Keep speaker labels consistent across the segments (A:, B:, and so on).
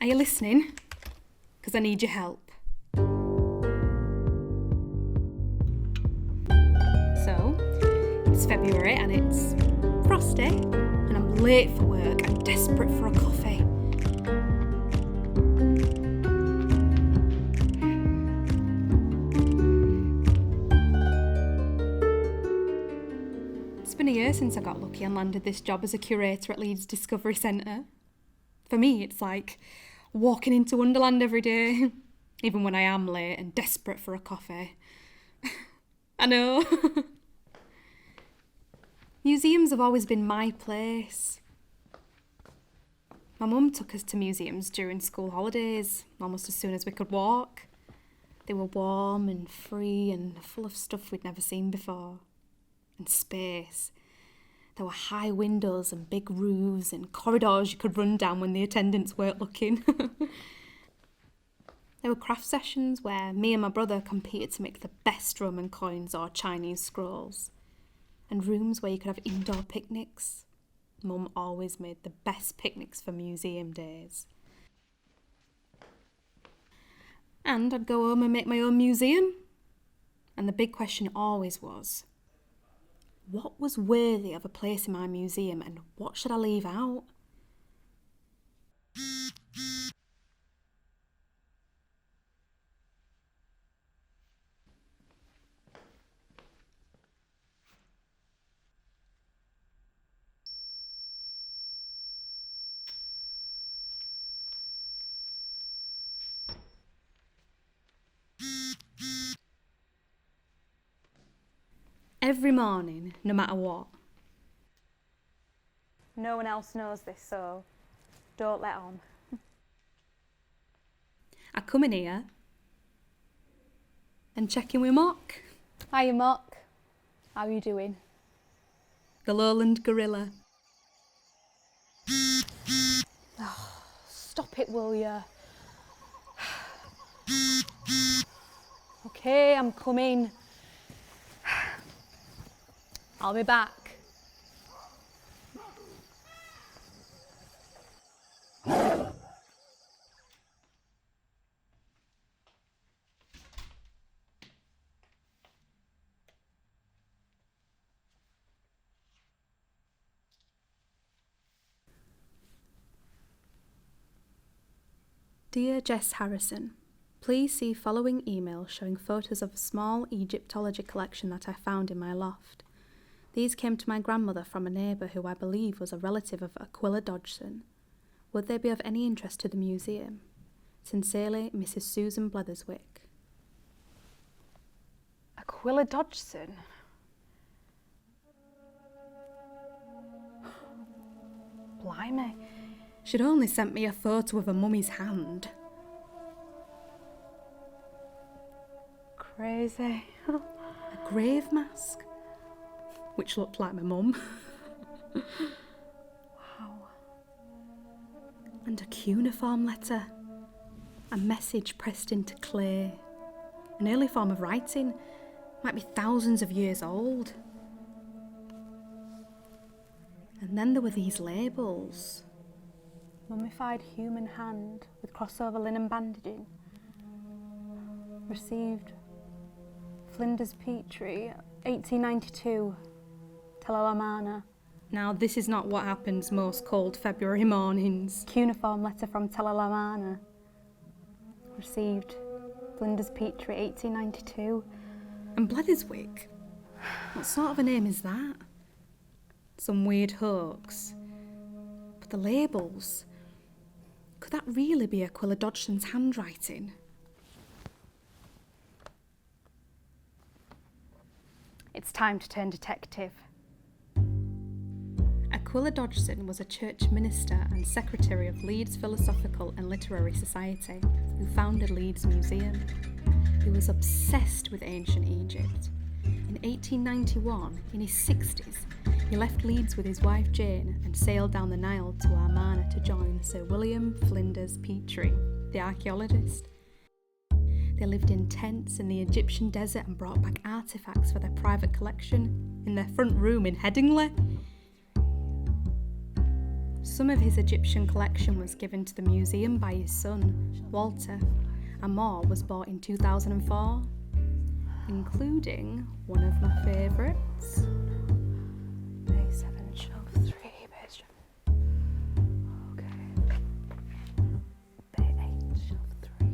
A: Are you listening? Because I need your help. So, it's February and it's frosty, and I'm late for work. I'm desperate for a coffee. It's been a year since I got lucky and landed this job as a curator at Leeds Discovery Centre. For me, it's like walking into Wonderland every day, even when I am late and desperate for a coffee. I know. Museums have always been my place. My mum took us to museums during school holidays, almost as soon as we could walk. They were warm and free and full of stuff we'd never seen before. And space. There were high windows and big roofs and corridors you could run down when the attendants weren't looking. There were craft sessions where me and my brother competed to make the best Roman coins or Chinese scrolls. And rooms where you could have indoor picnics. Mum always made the best picnics for museum days. And I'd go home and make my own museum. And the big question always was, what was worthy of a place in my museum and what should I leave out? Every morning, no matter what. No one else knows this, so don't let on. I come in here and check in with Mock.
B: Hiya, Mock. How are you doing?
A: The lowland gorilla.
B: Oh, stop it, will ya? Okay, I'm coming. I'll be back.
A: Dear Jess Harrison, please see following email showing photos of a small Egyptology collection that I found in my loft. These came to my grandmother from a neighbour who I believe was a relative of Aquila Dodgson. Would they be of any interest to the museum? Sincerely, Mrs. Susan Bletherswick.
B: Aquila Dodgson? Blimey.
A: She'd only sent me a photo of a mummy's hand.
B: Crazy.
A: A grave mask, which looked like my mum.
B: Wow.
A: And a cuneiform letter. A message pressed into clay. An early form of writing. Might be thousands of years old. And then there were these labels.
B: Mummified human hand with crossover linen bandaging. Received Flinders Petrie, 1892. Tel
A: Now, this is not what happens most cold February mornings.
B: Cuneiform letter from Tel Received Flinders Petrie, 1892.
A: And Bletherswick? What sort of a name is that? Some weird hoax. But the labels... Could that really be Aquila Dodgson's handwriting?
B: It's time to turn detective.
A: Aquila Dodgson was a church minister and secretary of Leeds Philosophical and Literary Society, who founded Leeds Museum. He was obsessed with ancient Egypt. In 1891, in his 60s, he left Leeds with his wife Jane and sailed down the Nile to Amarna to join Sir William Flinders Petrie, the archaeologist. They lived in tents in the Egyptian desert and brought back artefacts for their private collection in their front room in Headingley. Some of his Egyptian collection was given to the museum by his son, Walter, and more was bought in 2004, including one of my favourites.
B: A7, shelf 3, page 7. Okay. B8, shelf 3.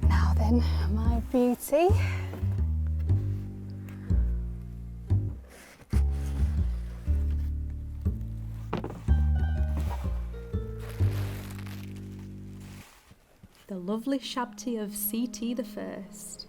B: Now then, my beauty.
A: The lovely Shabti of CT the First.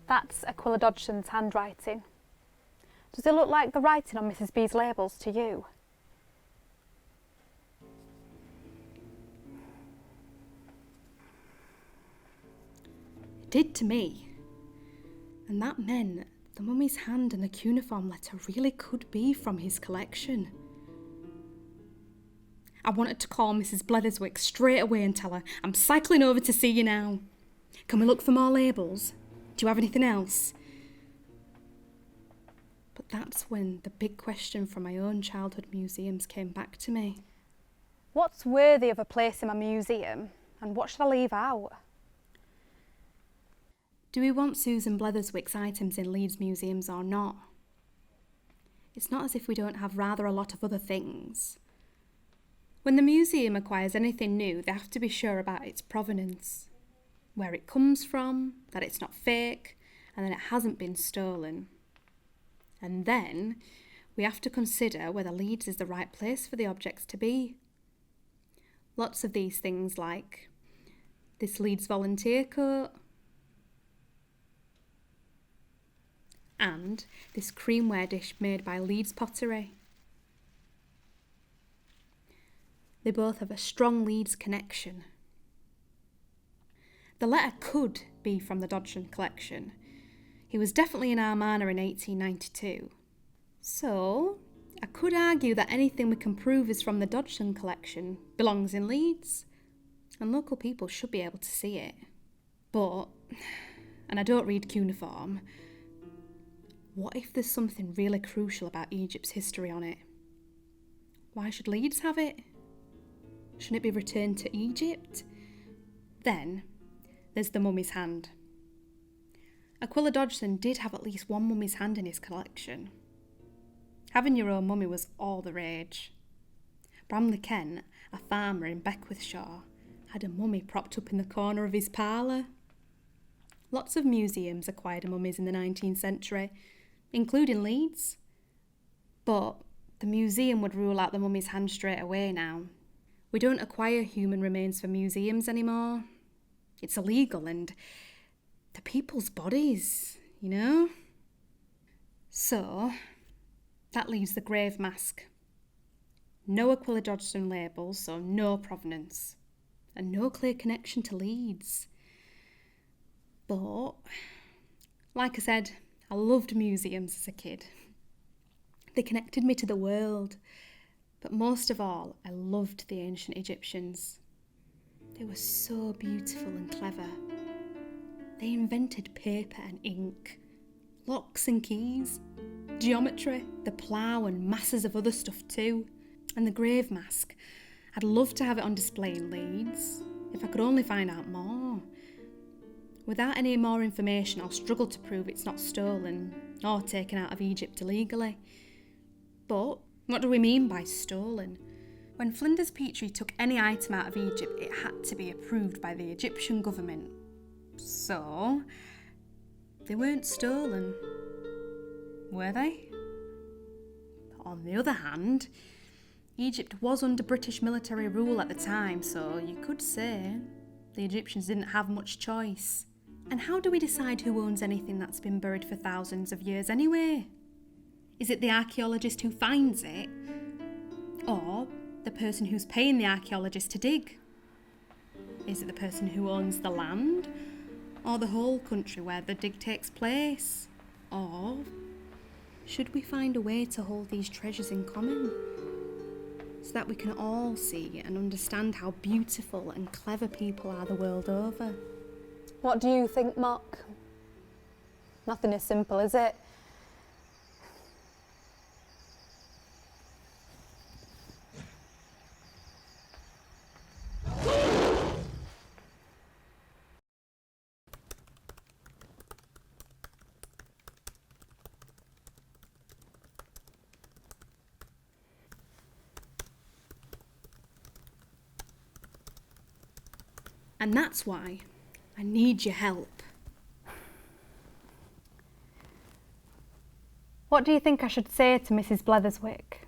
B: That's Aquila Dodgson's handwriting. Does it look like the writing on Mrs. B's labels to you?
A: It did to me. And that meant the mummy's hand and the cuneiform letter really could be from his collection. I wanted to call Mrs. Bletherwick straight away and tell her, I'm cycling over to see you now. Can we look for more labels? Do you have anything else? But that's when the big question from my own childhood museums came back to me.
B: What's worthy of a place in my museum, and what should I leave out?
A: Do we want Susan Bletherwick's items in Leeds museums or not? It's not as if we don't have rather a lot of other things. When the museum acquires anything new, they have to be sure about its provenance, where it comes from, that it's not fake, and that it hasn't been stolen. And then we have to consider whether Leeds is the right place for the objects to be. Lots of these things like this Leeds volunteer coat and this creamware dish made by Leeds Pottery. They both have a strong Leeds connection. The letter could be from the Dodgson collection. He was definitely in Armagh in 1892. So, I could argue that anything we can prove is from the Dodgson collection belongs in Leeds, and local people should be able to see it. But, and I don't read cuneiform, what if there's something really crucial about Egypt's history on it? Why should Leeds have it? Shouldn't it be returned to Egypt? Then, there's the mummy's hand. Aquila Dodgson did have at least one mummy's hand in his collection. Having your own mummy was all the rage. Bramley Kent, a farmer in Beckwithshire, had a mummy propped up in the corner of his parlour. Lots of museums acquired mummies in the 19th century, including Leeds. But the museum would rule out the mummy's hand straight away now. We don't acquire human remains for museums anymore. It's illegal and they're people's bodies, you know? So, that leaves the grave mask. No Aquila Dodgson labels, so no provenance. And no clear connection to Leeds. But, like I said, I loved museums as a kid. They connected me to the world. But most of all, I loved the ancient Egyptians. They were so beautiful and clever. They invented paper and ink, locks and keys, geometry, the plough and masses of other stuff too. And the grave mask. I'd love to have it on display in Leeds, if I could only find out more. Without any more information, I'll struggle to prove it's not stolen or taken out of Egypt illegally. But what do we mean by stolen? When Flinders Petrie took any item out of Egypt, it had to be approved by the Egyptian government. So, they weren't stolen, were they? On the other hand, Egypt was under British military rule at the time, so you could say the Egyptians didn't have much choice. And how do we decide who owns anything that's been buried for thousands of years anyway? Is it the archaeologist who finds it? Or the person who's paying the archaeologist to dig? Is it the person who owns the land? Or the whole country where the dig takes place? Or should we find a way to hold these treasures in common, so that we can all see and understand how beautiful and clever people are the world over?
B: What do you think, Mark? Nothing is simple, is it?
A: And that's why I need your help.
B: What do you think I should say to Mrs. Bletherwick?